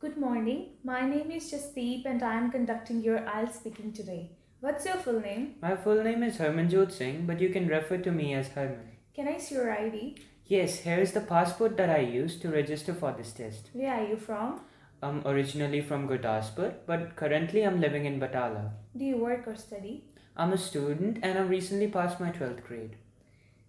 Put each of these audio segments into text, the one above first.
Good morning. My name is Jasdeep and I am conducting your Ieltsspeaking today. What's your full name? My full name is Harmanjot Singh, but you can refer to me as Harman. Can I see your ID? Yes, here is the passport that I used to register for this test. Where are you from? I'm originally from Gurdaspur, but currently I'm living in Batala. Do you work or study? I'm a student and I recently passed my 12th grade.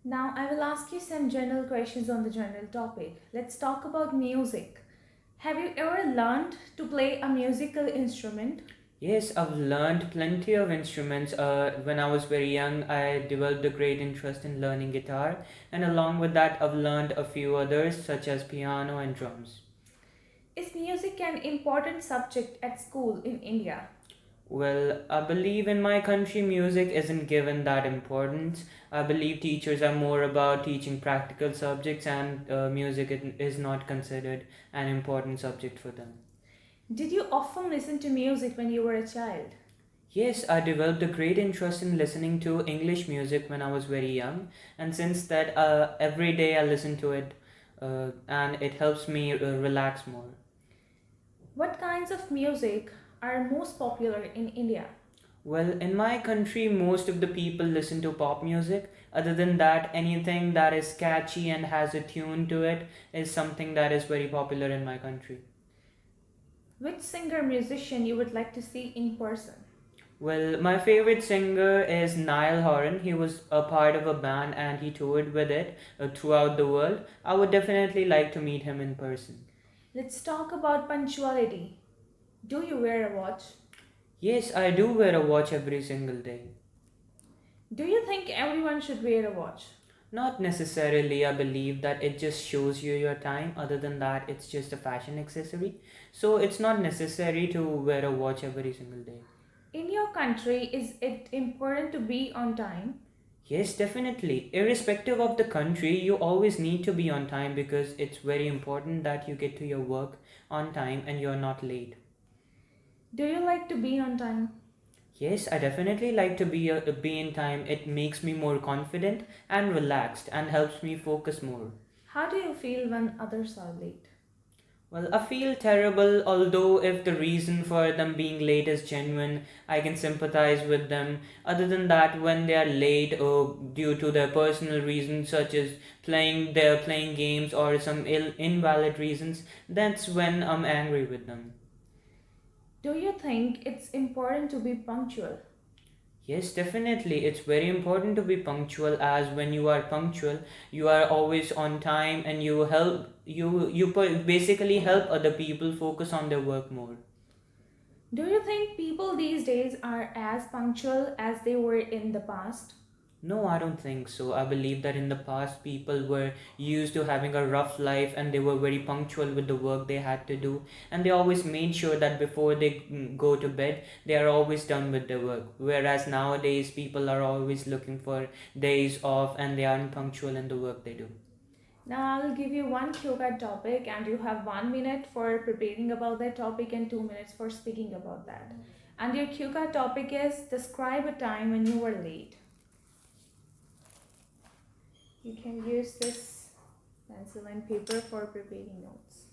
Now I will ask you some general questions on the general topic. Let's talk about music. Have you ever learned to play a musical instrument? Yes, I've learned plenty of instruments. When I was very young, I developed a great interest in learning guitar, and along with that, I've learned a few others such as piano and drums. Is music an important subject at school in India? Well, I believe in my country music isn't given that importance. I believe teachers are more about teaching practical subjects and music is not considered an important subject for them. Did you often listen to music when you were a child? Yes, I developed a great interest in listening to English music when I was very young, and since that, every day I listen to it, and it helps me relax more. What kinds of music are most popular in India? Well, in my country, most of the people listen to pop music. Other than that, anything that is catchy and has a tune to it is something that is very popular in my country. Which singer musician you would like to see in person? Well, my favorite singer is Niall Horan. He was a part of a band and he toured with it throughout the world. I would definitely like to meet him in person. Let's talk about punctuality. Do you wear a watch? Yes, I do wear a watch every single day. Do you think everyone should wear a watch? Not necessarily, I believe that it just shows you your time. Other than that, it's just a fashion accessory. So it's not necessary to wear a watch every single day. In your country, is it important to be on time? Yes, definitely. Irrespective of the country, you always need to be on time because it's very important that you get to your work on time and you're not late. Do you like to be on time? Yes, I definitely like to be in time. It makes me more confident and relaxed and helps me focus more. How do you feel when others are late? Well, I feel terrible, although if the reason for them being late is genuine, I can sympathize with them. Other than that, when they are late due to their personal reasons, such as they're playing games or some invalid reasons, that's when I'm angry with them. Do you think it's important to be punctual? Yes, definitely. It's very important to be punctual as when you are punctual, you are always on time and basically help other people focus on their work more. Do you think people these days are as punctual as they were in the past? No, I don't think so. I believe that in the past people were used to having a rough life and they were very punctual with the work they had to do, and they always made sure that before they go to bed they are always done with their work. Whereas nowadays people are always looking for days off and they aren't punctual in the work they do. Now I'll give you one cue card topic and you have 1 minute for preparing about that topic and 2 minutes for speaking about that. And your cue card topic is describe a time when you were late. You can use this pencil and paper for preparing notes.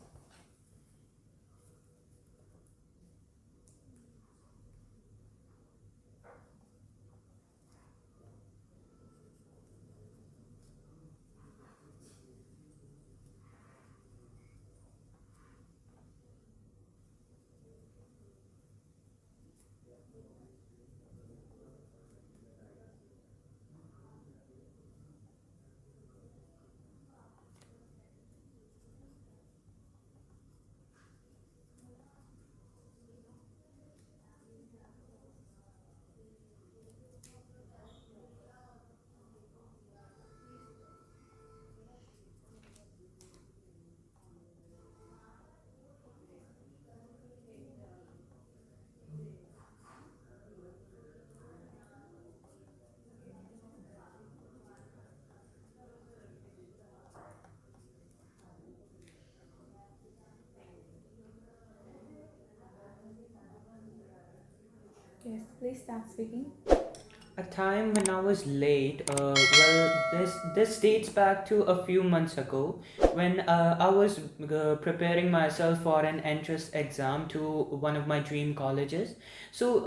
Yes, please start speaking. A time when I was late. This dates back to a few months ago when I was preparing myself for an entrance exam to one of my dream colleges. So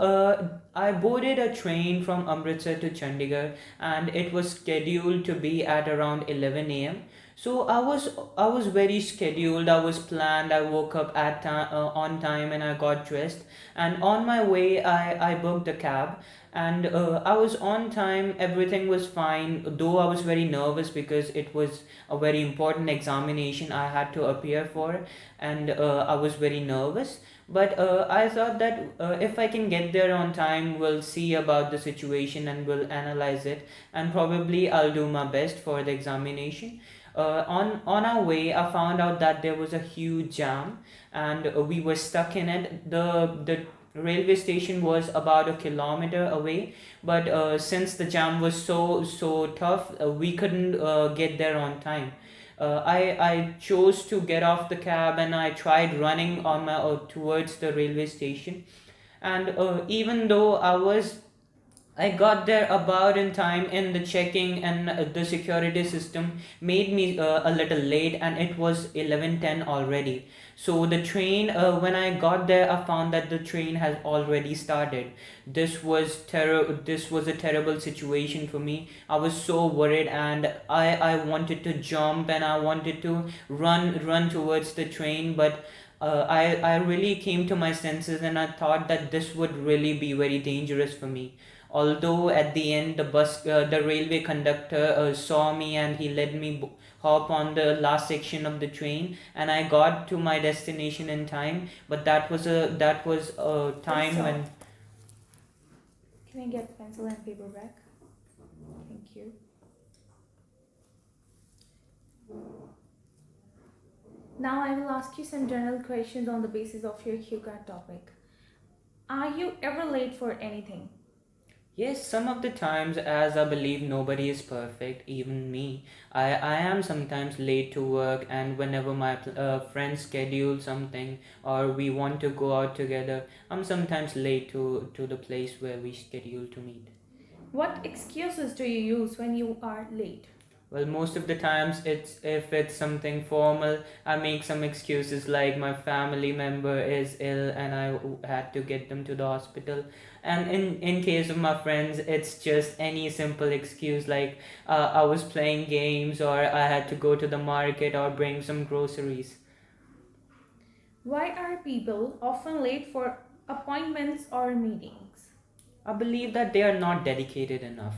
I boarded a train from Amritsar to Chandigarh, and it was scheduled to be at around 11 a.m. So I was very scheduled. I was planned. I woke up on time, and I got dressed. And on my way, I booked a cab, and I was on time. Everything was fine, though I was very nervous because it was a very important examination I had to appear for, and I was very nervous. But I thought that if I can get there on time, we'll see about the situation and we'll analyze it, and probably I'll do my best for the examination. On our way, I found out that there was a huge jam, and we were stuck in it. The railway station was about a kilometer away, but since the jam was so tough, we couldn't get there on time. I chose to get off the cab, and I tried running on my towards the railway station. And even though I got there about in time, in the checking, and the security system made me a little late, and it was 11:10 already. So the train, when I got there, I found that the train has already started. This was a terrible situation for me. I was so worried, and I wanted to jump, and I wanted to run towards the train, but I really came to my senses, and I thought that this would really be very dangerous for me. Although at the end, the railway conductor saw me, and he let me hop on the last section of the train, and I got to my destination in time. But that was a Please time when. stop. Can I get pencil and paper back? Thank you. Now I will ask you some general questions on the basis of your QCAT topic. Are you ever late for anything? Yes, some of the times, as I believe nobody is perfect, even me, I am sometimes late to work, and whenever my friends schedule something or we want to go out together, I'm sometimes late to the place where we schedule to meet. What excuses do you use when you are late? Well, most of the times, if it's something formal, I make some excuses like my family member is ill and I had to get them to the hospital. And in case of my friends, it's just any simple excuse like I was playing games, or I had to go to the market or bring some groceries. Why are people often late for appointments or meetings? I believe that they are not dedicated enough.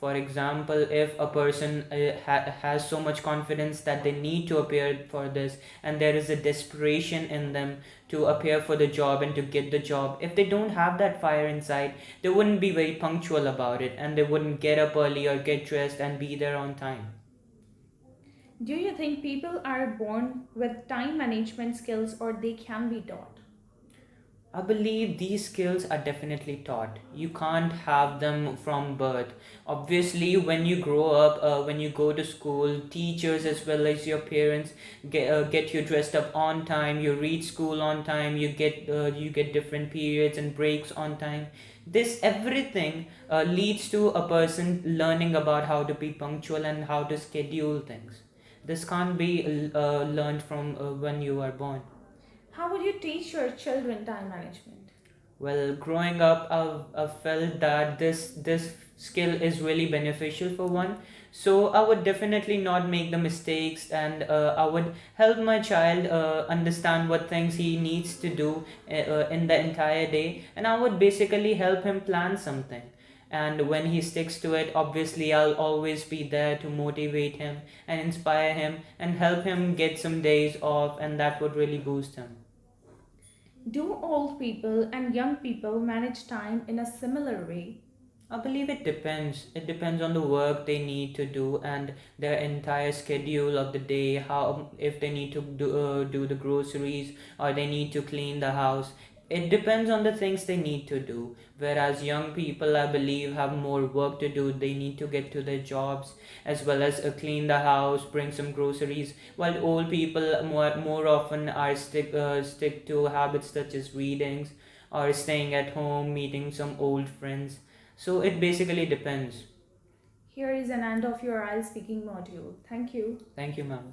For example, if a person has so much confidence that they need to appear for this, and there is a desperation in them to appear for the job and to get the job, if they don't have that fire inside, they wouldn't be very punctual about it, and they wouldn't get up early or get dressed and be there on time. Do you think people are born with time management skills or they can be taught? I believe these skills are definitely taught. You can't have them from birth. Obviously, when you grow up, when you go to school, teachers as well as your parents get you dressed up on time. You reach school on time. You get different periods and breaks on time. This everything leads to a person learning about how to be punctual and how to schedule things. This can't be learned from when you are born. How would you teach your children time management? Well, growing up, I've felt that this skill is really beneficial for one. So I would definitely not make the mistakes, and I would help my child understand what things he needs to do in the entire day, and I would basically help him plan something. And when he sticks to it, obviously I'll always be there to motivate him and inspire him and help him get some days off, and that would really boost him. Do old people and young people manage time in a similar way? I believe it depends. It depends on the work they need to do and their entire schedule of the day. How if they need to do the groceries or they need to clean the house. It depends on the things they need to do. Whereas young people, I believe, have more work to do. They need to get to their jobs as well as clean the house, bring some groceries. While old people more often are stick to habits such as readings or staying at home, meeting some old friends. So it basically depends. Here is an end of your Ieltsspeaking module. Thank you. Thank you, ma'am.